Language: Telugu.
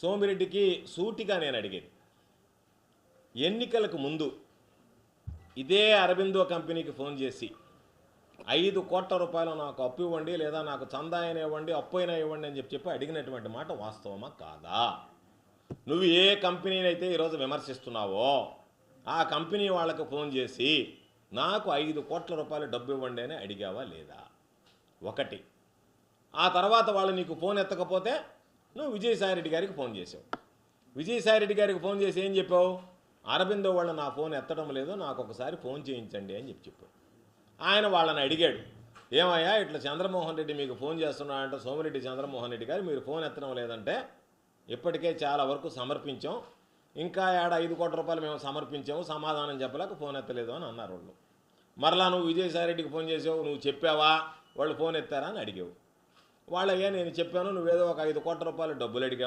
సోమిరెడ్డికి సూటిగా నేను అడిగేది, ఎన్నికలకు ముందు ఇదే అరబిందో కంపెనీకి ఫోన్ చేసి 5 కోట్ల రూపాయలు నాకు అప్పు ఇవ్వండి, లేదా నాకు చందా అయినా ఇవ్వండి, అప్పు అయినా ఇవ్వండి అని చెప్పి అడిగినటువంటి మాట వాస్తవమా కాదా? నువ్వు ఏ కంపెనీని అయితే ఈరోజు విమర్శిస్తున్నావో ఆ కంపెనీ వాళ్ళకు ఫోన్ చేసి నాకు 5 కోట్ల రూపాయలు డబ్బు ఇవ్వండి అని అడిగావా లేదా? ఒకటి. ఆ తర్వాత వాళ్ళు నీకు ఫోన్ ఎత్తకపోతే నువ్వు విజయసాయిరెడ్డి గారికి ఫోన్ చేసావు. విజయసాయిరెడ్డి గారికి ఫోన్ చేసి ఏం చెప్పావు? అరబిందో వాళ్ళు నా ఫోన్ ఎత్తడం లేదు, నాకు ఒకసారి ఫోన్ చేయించండి అని చెప్పావు. ఆయన వాళ్ళని అడిగాడు, ఏమయ్యా ఇట్లా చంద్రమోహన్ రెడ్డి మీకు ఫోన్ చేస్తున్నాడంటే, సోమిరెడ్డి చంద్రమోహన్ రెడ్డి గారు మీరు ఫోన్ ఎత్తడం లేదంటే ఇప్పటికే చాలా వరకు సమర్పించాం, ఇంకా 5 కోట్ల రూపాయలు మేము సమర్పించాము, సమాధానం చెప్పలేక ఫోన్ ఎత్తలేదు అని అన్నారు వాళ్ళు. మరలా నువ్వు విజయసాయిరెడ్డికి ఫోన్ చేసావు, నువ్వు చెప్పావా వాళ్ళు ఫోన్ ఎత్తారా అని అడిగావు. వాళ్ళయ్యా నేను చెప్పాను, నువ్వేదో ఒక 5 కోట్ల రూపాయలు డబ్బులు అడిగావు